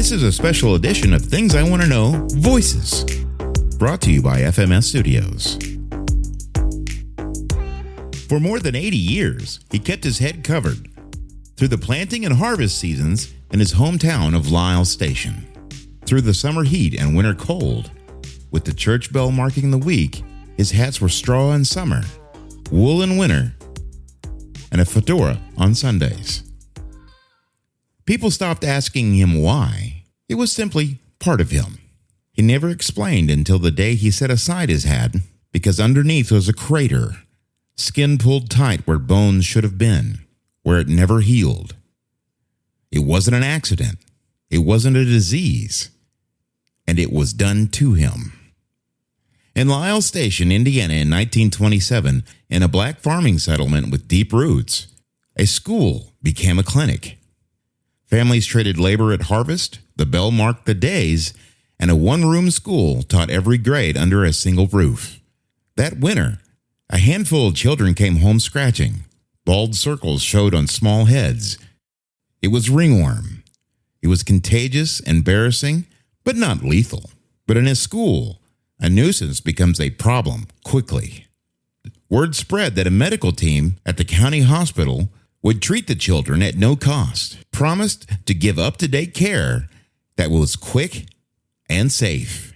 This is a special edition of Things I Want to Know Voices, brought to you by FMS Studios. For more than 80 years, he kept his head covered through the planting and harvest seasons in his hometown of Lyle Station. Through the summer heat and winter cold, with the church bell marking the week, his hats were straw in summer, wool in winter, and a fedora on Sundays. People stopped asking him why. It was simply part of him. He never explained until the day he set aside his hat, because underneath was a crater, skin pulled tight where bones should have been, where it never healed. It wasn't an accident. It wasn't a disease. And it was done to him. In Lyle Station, Indiana in 1927, in a black farming settlement with deep roots, a school became a clinic. Families traded labor at harvest, the bell marked the days, and a one-room school taught every grade under a single roof. That winter, a handful of children came home scratching. Bald circles showed on small heads. It was ringworm. It was contagious, embarrassing, but not lethal. But in a school, a nuisance becomes a problem quickly. Word spread that a medical team at the county hospital would treat the children at no cost, promised to give up-to-date care that was quick and safe.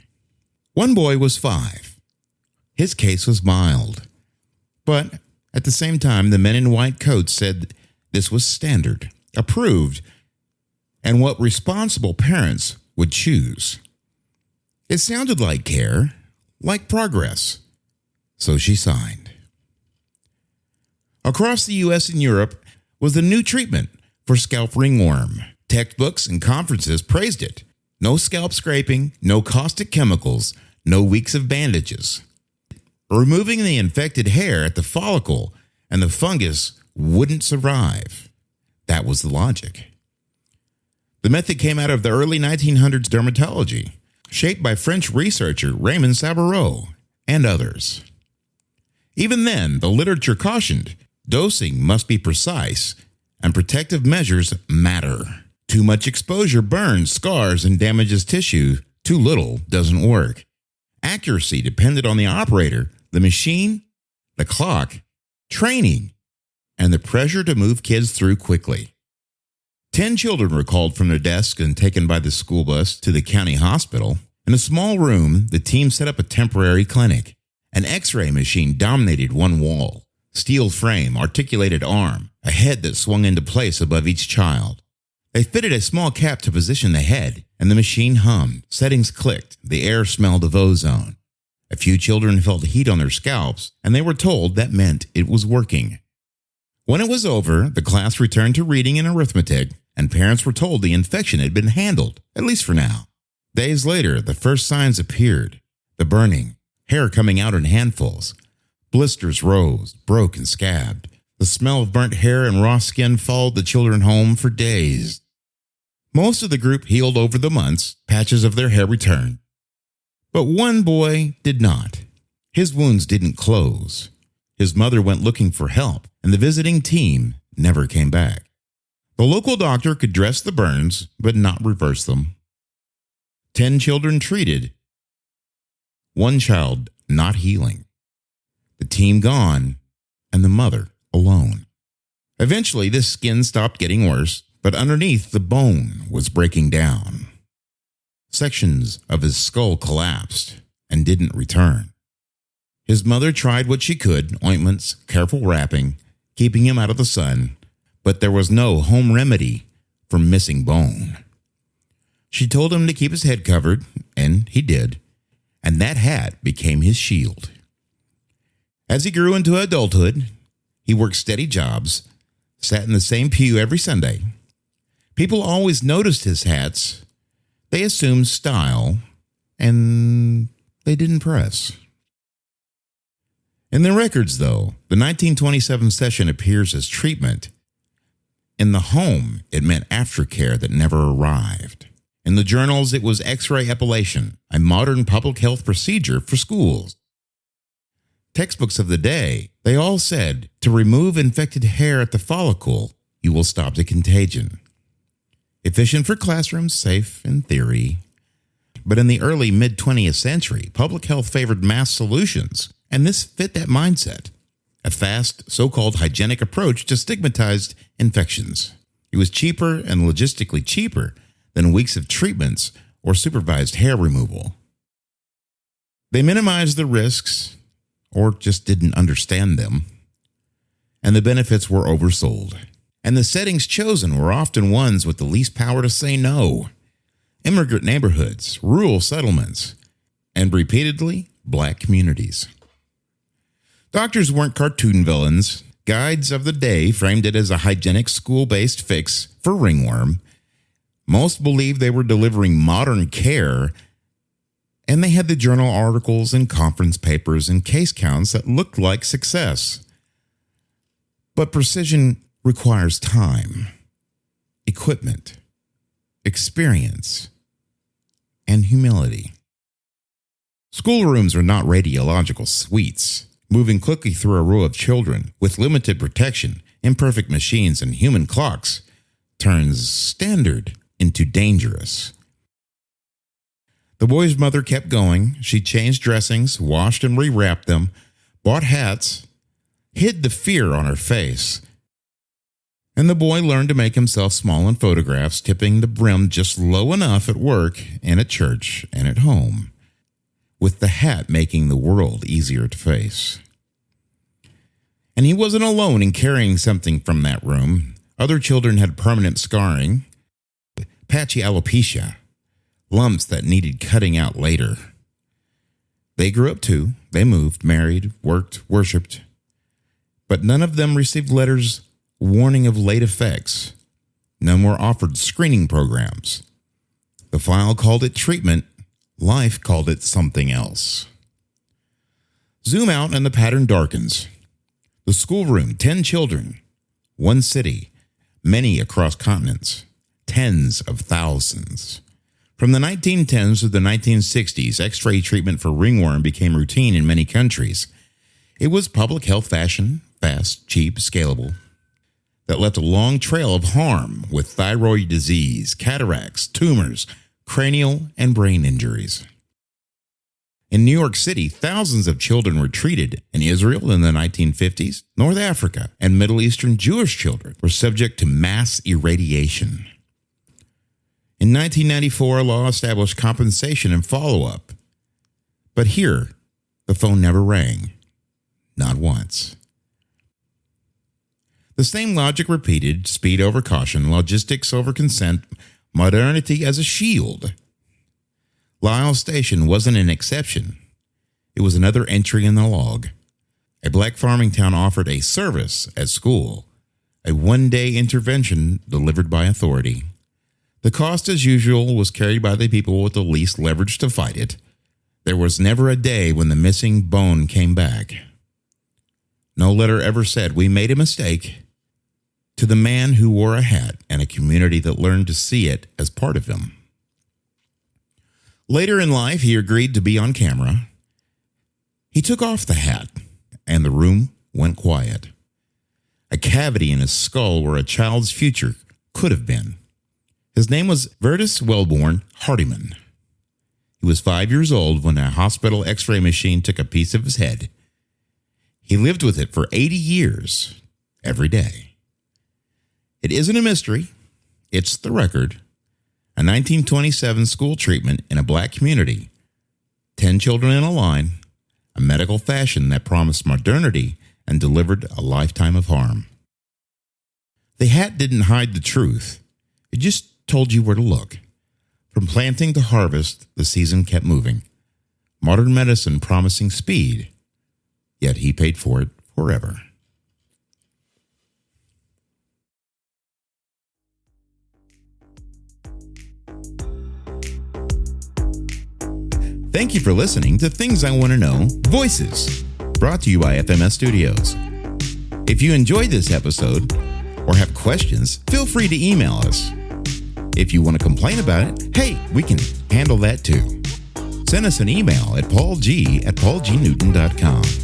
One boy was 5. His case was mild. But at the same time, the men in white coats said this was standard, approved, and what responsible parents would choose. It sounded like care, like progress. So she signed. Across the U.S. and Europe was the new treatment for scalp ringworm. Textbooks and conferences praised it. No scalp scraping, no caustic chemicals, no weeks of bandages. Removing the infected hair at the follicle and the fungus wouldn't survive. That was the logic. The method came out of the early 1900s dermatology, shaped by French researcher Raymond Saboreau and others. Even then, the literature cautioned dosing must be precise and protective measures matter. Too much exposure burns, scars, and damages tissue. Too little doesn't work. Accuracy depended on the operator, the machine, the clock, training, and the pressure to move kids through quickly. 10 children were called from their desks and taken by the school bus to the county hospital. In a small room, the team set up a temporary clinic. An X-ray machine dominated one wall. Steel frame, articulated arm, a head that swung into place above each child. They fitted a small cap to position the head, and the machine hummed. Settings clicked. The air smelled of ozone. A few children felt heat on their scalps, and they were told that meant it was working. When it was over, the class returned to reading and arithmetic, and parents were told the infection had been handled, at least for now. Days later, the first signs appeared. The burning, hair coming out in handfuls. Blisters rose, broke, and scabbed. The smell of burnt hair and raw skin followed the children home for days. Most of the group healed over the months. Patches of their hair returned. But one boy did not. His wounds didn't close. His mother went looking for help, and the visiting team never came back. The local doctor could dress the burns, but not reverse them. 10 children treated. One child not healing. The team gone, and the mother alone. Eventually, the skin stopped getting worse, but underneath the bone was breaking down. Sections of his skull collapsed and didn't return. His mother tried what she could, ointments, careful wrapping, keeping him out of the sun, but there was no home remedy for missing bone. She told him to keep his head covered, and he did, and that hat became his shield. As he grew into adulthood, he worked steady jobs, sat in the same pew every Sunday. People always noticed his hats. They assumed style, and they didn't press. In the records, though, the 1927 session appears as treatment. In the home, it meant aftercare that never arrived. In the journals, it was X-ray epilation, a modern public health procedure for schools. Textbooks of the day, they all said, to remove infected hair at the follicle, you will stop the contagion. Efficient for classrooms, safe in theory. But in the early mid-20th century, public health favored mass solutions, and this fit that mindset. A fast, so-called hygienic approach to stigmatized infections. It was cheaper and logistically cheaper than weeks of treatments or supervised hair removal. They minimized the risks, or just didn't understand them, and the benefits were oversold. And the settings chosen were often ones with the least power to say no. Immigrant neighborhoods, rural settlements, and repeatedly, black communities. Doctors weren't cartoon villains. Guides of the day framed it as a hygienic school-based fix for ringworm. Most believed they were delivering modern care, and they had the journal articles and conference papers and case counts that looked like success. But precision requires time, equipment, experience, and humility. Schoolrooms are not radiological suites, moving quickly through a row of children with limited protection, imperfect machines, and human clocks turns standard into dangerous. The boy's mother kept going. She changed dressings, washed and rewrapped them, bought hats, hid the fear on her face. And the boy learned to make himself small in photographs, tipping the brim just low enough at work and at church and at home, with the hat making the world easier to face. And he wasn't alone in carrying something from that room. Other children had permanent scarring, patchy alopecia, lumps that needed cutting out later. They grew up too. They moved, married, worked, worshipped. But none of them received letters warning of late effects. None were offered screening programs. The file called it treatment. Life called it something else. Zoom out and the pattern darkens. The schoolroom, 10 children, one city, many across continents, tens of thousands. From the 1910s to the 1960s, X-ray treatment for ringworm became routine in many countries. It was public health fashion, fast, cheap, scalable, that left a long trail of harm with thyroid disease, cataracts, tumors, cranial and brain injuries. In New York City, thousands of children were treated. In Israel in the 1950s, North Africa, and Middle Eastern Jewish children were subject to mass irradiation. In 1994, a law established compensation and follow-up. But here, the phone never rang. Not once. The same logic repeated: speed over caution, logistics over consent, modernity as a shield. Lyle Station wasn't an exception. It was another entry in the log. A black farming town offered a service at school, a one-day intervention delivered by authority. The cost, as usual, was carried by the people with the least leverage to fight it. There was never a day when the missing bone came back. No letter ever said, "We made a mistake," to the man who wore a hat and a community that learned to see it as part of him. Later in life, he agreed to be on camera. He took off the hat, and the room went quiet. A cavity in his skull where a child's future could have been. His name was Vertus Wellborn Hardiman. He was 5 years old when a hospital x-ray machine took a piece of his head. He lived with it for 80 years, every day. It isn't a mystery. It's the record. A 1927 school treatment in a black community. 10 children in a line. A medical fashion that promised modernity and delivered a lifetime of harm. The hat didn't hide the truth. It just told you where to look. From planting to harvest, the season kept moving. Modern medicine promising speed, yet he paid for it forever. Thank you for listening to Things I Want to Know Voices, brought to you by FMS Studios. If you enjoyed this episode or have questions, feel free to email us. If you want to complain about it, hey, we can handle that too. Send us an email at paulg@paulgnewton.com.